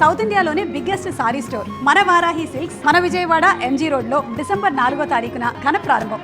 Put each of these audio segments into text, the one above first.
South ఇండియాలోనే biggest sorry store మన Varahi silks మన విజయవాడ ఎంజీ రోడ్ లో డిసెంబర్ 4వ తారీఖున ఘన ప్రారంభం.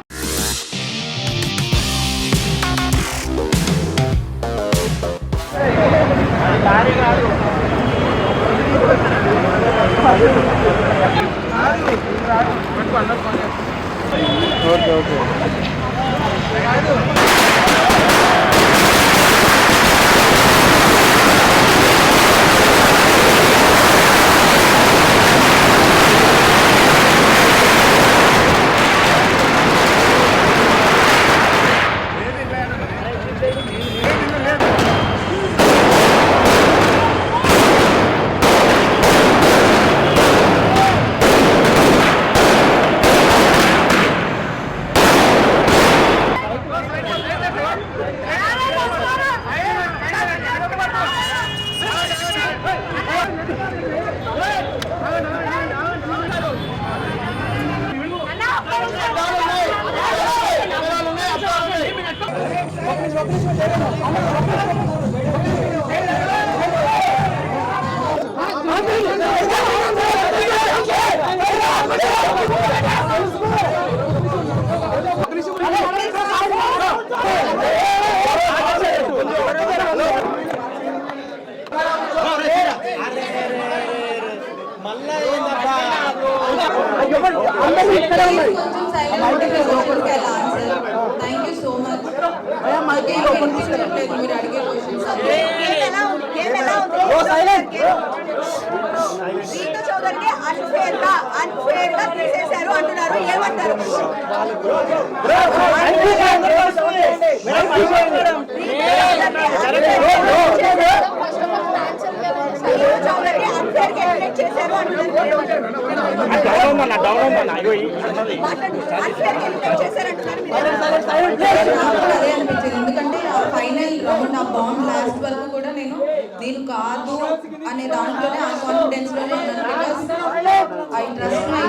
Thank you so much. మీరు అడిగే క్వశ్చన్స్ రీతు చౌదరిని అన్ఫేర్ గా తీసేశారు అంటున్నారు, ఏమంటారు? ఎందుకంటే ఫైనల్ రౌండ్ ఆ బాండ్ లాస్ట్ వరకు కూడా నేను కాదు అనే దాంట్లోనే ఆ కాన్ఫిడెన్స్ లోనే ఐ ట్రస్ట్ మై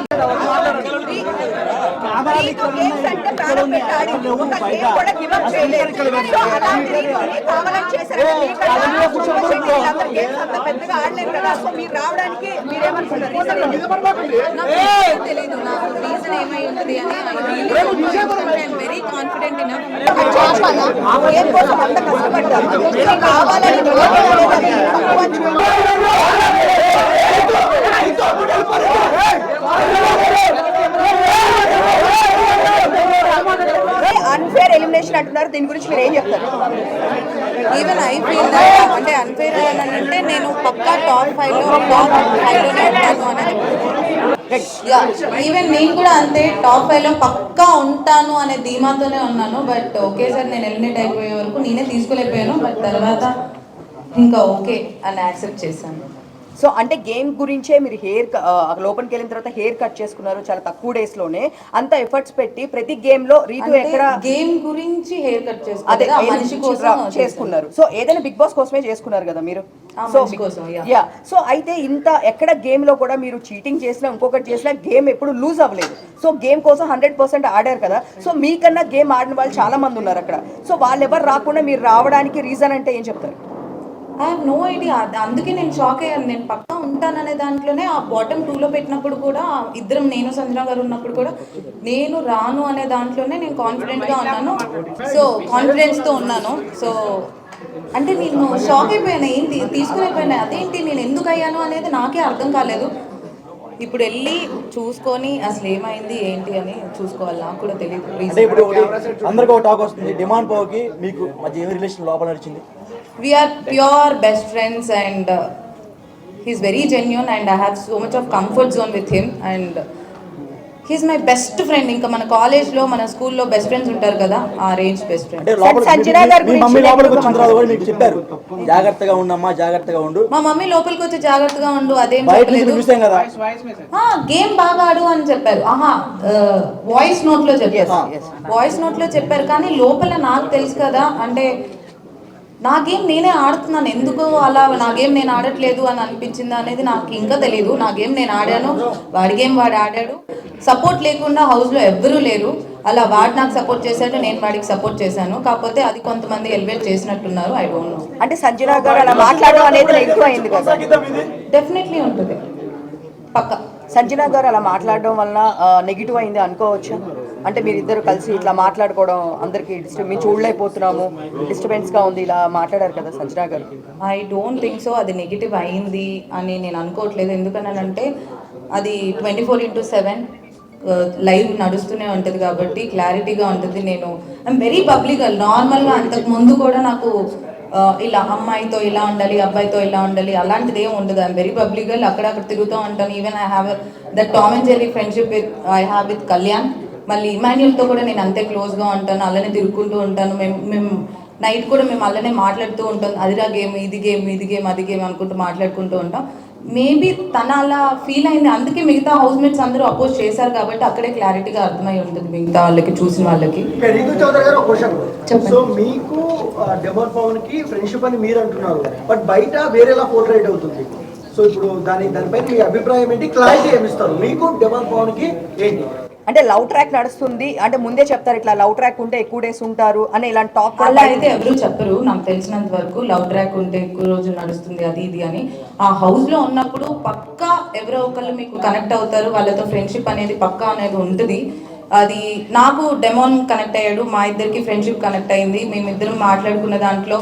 తెలీదు నాకు రీజన్ ఏమై ఉంటుంది అని I'm very confident in unfair elimination అంటున్నారు, దీని గురించి మీరు ఏం చెప్తారు? ఈవెన్ ఐ ఫీల్ దట్ అంటే అన్ఫేర్ అని అంటే నేను పక్కా టాప్ 5లోనే ఉంటాను అనేది. ఈవెన్ నేను కూడా అంతే టాప్ 5లో పక్కా ఉంటాను అనే ధీమాతోనే ఉన్నాను. బట్ ఒకేసారి నేను ఎలిమినేట్ అయిపోయే వరకు నేనే తీసుకోలేకపోయాను. బట్ తర్వాత ఇంకా ఓకే అని యాక్సెప్ట్ చేశాను. సో అంటే గేమ్ గురించే మీరు లోపలికి వెళ్ళిన తర్వాత హెయిర్ కట్ చేసుకున్నారు చాలా తక్కువ డేస్ లోనే, అంత ఎఫర్ట్స్ పెట్టి ప్రతి గేమ్ లో రీతు ఎక్కడ గేమ్ గురించి హెయిర్ కట్ చేసుకున్నారు. సో ఏదైనా బిగ్ బాస్ కోసమే చేసుకున్నారు కదా మీరు. సో అయితే ఇంత ఎక్కడ గేమ్ లో కూడా మీరు చీటింగ్ చేసినా ఇంకొకటి చేసినా గేమ్ ఎప్పుడు లూజ్ అవ్వలేదు. సో గేమ్ కోసం 100% ఆడారు కదా. సో మీకన్నా గేమ్ ఆడిన వాళ్ళు చాలా మంది ఉన్నారు అక్కడ. సో వాళ్ళు ఎవరు రాకుండా మీరు రావడానికి రీజన్ అంటే ఏం చెప్తారు? I have no idea. అందుకే నేను షాక్ అయ్యాను. నేను పక్కా ఉంటాననే దాంట్లోనే ఆ బాటమ్ 2లో పెట్టినప్పుడు కూడా ఇద్దరం నేను సంజన గారు ఉన్నప్పుడు కూడా నేను రాను అనే దాంట్లోనే నేను కాన్ఫిడెంట్గా ఉన్నాను. సో కాన్ఫిడెన్స్తో ఉన్నాను. సో అంటే నేను షాక్ అయిపోయాను, ఏంటి తీసుకునేపోయినా అదేంటి నేను ఎందుకు అయ్యాను అనేది నాకే అర్థం కాలేదు. ఇప్పుడు వెళ్ళి చూసుకొని అసలు ఏమైంది ఏంటి అని చూసుకోవాలి. నాకు కూడా తెలియదు. అందరికీ ఒక టాక్ వస్తుంది, డిమాండ్ పోకి మీకు మధ్య ఏమి రిలేషన్ లోపల నడిచింది? We are pure best friends and he's very genuine and I have so much of comfort zone with him and he's my best friend. ఇంకా మన కాలేజ్ లో మన స్కూల్లో బెస్ట్ ఫ్రెండ్స్ ఉంటారు కదా, ఆ రేంజ్ బెస్ట్ ఫ్రెండ్. జాగ్రత్తగా ఉండమ్మా, జాగ్రత్తగా ఉండు. మా మమ్మీ లోపలికి వచ్చి జాగ్రత్తగా ఉండు అదేం చెప్పలేదు. గేమ్ బాగా ఆడు అని చెప్పారు. వాయిస్ నోట్ లో చెప్పారు కానీ లోపల నాకు తెలుసు కదా, అంటే నా గేమ్ నేనే ఆడుతున్నాను, ఎందుకు అలా నా గేమ్ నేను ఆడట్లేదు అని అనిపించింది అనేది నాకు ఇంకా తెలియదు. నా గేమ్ నేను ఆడాను, వాడి గేమ్ వాడు ఆడాడు. సపోర్ట్ లేకుండా హౌస్లో ఎవ్వరూ లేరు. అలా వాడు నాకు సపోర్ట్ చేశాడు, నేను వాడికి సపోర్ట్ చేశాను. కాకపోతే అది కొంతమంది ఎలివేట్ చేసినట్టున్నారు, ఐ డోంట్ నో. అంటే సంజన గారు అలా మాట్లాడడం అనేది ఎక్కువ అయింది కదా. డెఫినెట్లీ ఉంటుంది పక్క. సంజన గారు అలా మాట్లాడడం వల్ల నెగిటివ్ అయింది అనుకోవచ్చా? అంటే మీరిద్దరు కలిసి ఇట్లా మాట్లాడుకోవడం అందరికి మేము చూడలేకపోతున్నాము, డిస్టర్బెన్స్గా ఉంది, ఇలా మాట్లాడారు కదా సంజన గారు. ఐ డోంట్ థింక్ సో అది నెగిటివ్ అయింది అని నేను అనుకోవట్లేదు. ఎందుకనంటే అది 24/7 లైవ్ నడుస్తూనే ఉంటుంది కాబట్టి క్లారిటీగా ఉంటుంది. నేను ఐఎమ్ వెరీ పబ్లిక్. నార్మల్గా అంతకు ముందు కూడా నాకు ఇలా అమ్మాయితో ఇలా ఉండాలి, అబ్బాయితో ఇలా ఉండాలి అలాంటిది ఏమి ఉండదు. I'm very public. అక్కడక్కడ తిరుగుతూ ఉంటాను. Even I have that Tom and Jerry friendship I have with Kalyan. మళ్ళీ ఇమాన్యుల్తో కూడా నేను అంతే క్లోజ్గా ఉంటాను, అలానే తిరుగుకుంటూ ఉంటాను. మేము నైట్ కూడా మేము అలానే మాట్లాడుతూ ఉంటాం. అదిరా గేమ్, ఇది గేమ్, ఇది గేమ్, అది గేమ్ అనుకుంటూ మాట్లాడుకుంటూ ఉంటాం. మేబీ తన అలా ఫీల్ అయింది, అందుకే మిగతా హౌస్ మేట్స్ అందరూ అపోజ్ చేశారు కాబట్టి అక్కడే క్లారిటీగా అర్థమై ఉంటుంది మిగతా వాళ్ళకి, చూసిన వాళ్ళకి. రీతు చౌదరి గారు ఒక క్వశ్చన్. చెప్పండి. సో మీకు డెమోన్ పవన్ కి ఫ్రెండ్షిప్ అని మీరు అంటున్నారు, బట్ బయట వేరేలా పోర్ట్రేట్ అవుతుంది. సో ఇప్పుడు దానిపై మీ అభిప్రాయం ఏంటి, క్లారిటీ ఏమిస్తారు? మీకు డెమోన్ పవన్ కి ఏంటి? అంటే లవ్ ట్రాక్ నడుస్తుంది అంటే ముందే చెప్తారు, ఇట్లా లవ్ ట్రాక్ ఉంటే ఎక్కువ డేస్ ఉంటారు అని ఇలాంటి టాక్ అలా అయితే ఎవరు చెప్పరు. నాకు తెలిసినంత వరకు లవ్ ట్రాక్ ఉంటే ఎక్కువ రోజులు నడుస్తుంది అది ఇది అని. ఆ హౌస్ లో ఉన్నప్పుడు పక్కా ఎవరో ఒకళ్ళు మీకు కనెక్ట్ అవుతారు, వాళ్ళతో ఫ్రెండ్షిప్ అనేది పక్కా అనేది ఉంటుంది. అది నాకు డెమోన్ కనెక్ట్ అయ్యాడు, మా ఇద్దరికి ఫ్రెండ్షిప్ కనెక్ట్ అయింది. మేమిద్దరం మాట్లాడుకున్న దాంట్లో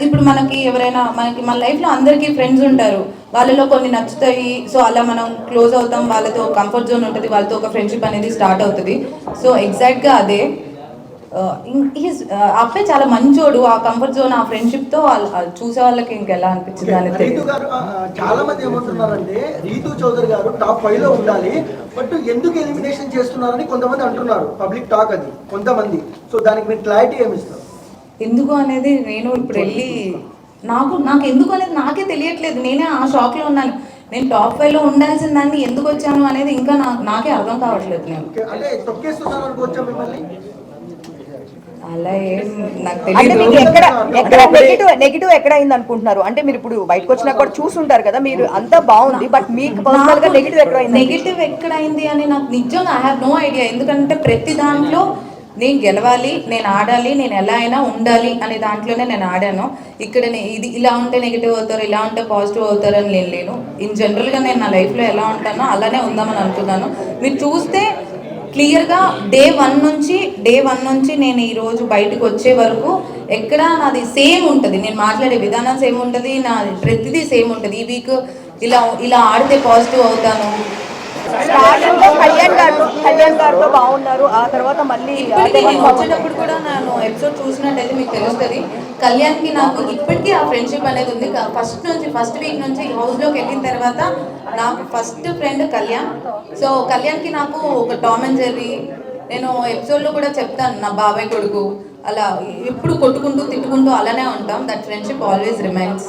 ఇప్పుడు మనకి ఎవరైనా మన లైఫ్లో అందరికీ ఫ్రెండ్స్ ఉంటారు, వాళ్ళలో కొన్ని నచ్చుతాయి. సో అలా మనం క్లోజ్ అవుతాం, వాళ్ళతో కంఫర్ట్ జోన్ ఉంటుంది, వాళ్ళతో ఒక ఫ్రెండ్షిప్ అనేది స్టార్ట్ అవుతుంది. సో ఎగ్జాక్ట్గా అదే. అబ్బాయి చాలా మంచోడు. ఆ కంఫర్ట్ జోన్, ఆ ఫ్రెండ్షిప్తో చూసే వాళ్ళకి ఇంకెలా అనిపించింది అని రీతు గారు చాలా మంది ఏమంటున్నారంటే రీతు చౌదరి గారు టాప్ 5 లో ఉండాలి, బట్ ఎందుకు ఎలిమినేషన్ చేస్తున్నారని కొంతమంది అంటున్నారు. పబ్లిక్ టాక్ అది కొంతమంది. సో దానికి మీరు క్లారిటీ ఏమిస్తారు? ఎందుకు అనేది నేను ఇప్పుడు వెళ్ళి నాకు ఎందుకు అనేది నాకే తెలియట్లేదు. నేనే ఆ షాక్లో ఉన్నాను. నేను టాప్ 5 లో ఉండాల్సిన దాన్ని ఎందుకు వచ్చాను అనేది ఇంకా నాకే అర్థం కావట్లేదు. నేను అంటే తొక్కేస్తున్నారు అనుకోవచ్చా మిమ్మల్ని? అలా ఏం నాకు అంటే తెలియదు. మీకు ఎక్కడ నెగిటివ్ ఎక్కడ అయింది అనుకుంటున్నారు? అంటే మీరు ఇప్పుడు బయటకు వచ్చినా కూడా చూసుంటారు కదా, మీరు అంతా బాగుంది, బట్ మీకు పర్సనల్ గా నెగిటివ్ ఎక్కడ అయింది? నెగిటివ్ ఎక్కడైంది అని నాకు నిజంగా ఐ హ్యావ్ నో ఐడియా. ఎందుకంటే ప్రతి దాంట్లో నేను గెలవాలి, నేను ఆడాలి, నేను ఎలా అయినా ఉండాలి అనే దాంట్లోనే నేను ఆడాను. ఇక్కడ ఇది ఇలా ఉంటే నెగిటివ్ అవుతారు, ఇలా ఉంటే పాజిటివ్ అవుతారు అని నేను లేను. ఇన్ జనరల్గా నేను నా లైఫ్లో ఎలా ఉంటానో అలానే ఉందామని అనుకున్నాను. మీరు చూస్తే క్లియర్గా డే వన్ నుంచి నేను ఈరోజు బయటకు వచ్చే వరకు ఎక్కడ నాది సేమ్ ఉంటుంది. నేను మాట్లాడే విధానం సేమ్ ఉంటుంది, నాది ప్రతిదీ సేమ్ ఉంటుంది. ఈ వీక్ ఇలా ఆడితే పాజిటివ్ అవుతాను. కళ్యాణ్ గారితో బాగున్నారు, ఆ తర్వాత మళ్ళీ నేను వచ్చేటప్పుడు కూడా నేను ఎపిసోడ్ చూసినట్టయితే మీకు తెలుస్తుంది. కళ్యాణ్కి నాకు ఇప్పటికీ ఆ ఫ్రెండ్షిప్ అనేది ఉంది. ఫస్ట్ వీక్ నుంచి హౌస్లోకి వెళ్ళిన తర్వాత నాకు ఫస్ట్ ఫ్రెండ్ కళ్యాణ్. సో కళ్యాణ్కి నాకు ఒక టామ్ అండ్ జెర్రీ, నేను ఎపిసోడ్లో కూడా చెప్తాను, నా బాబాయ్ కొడుకు, అలా ఎప్పుడు కొట్టుకుంటూ తిట్టుకుంటూ అలానే ఉంటాం. That friendship always remains.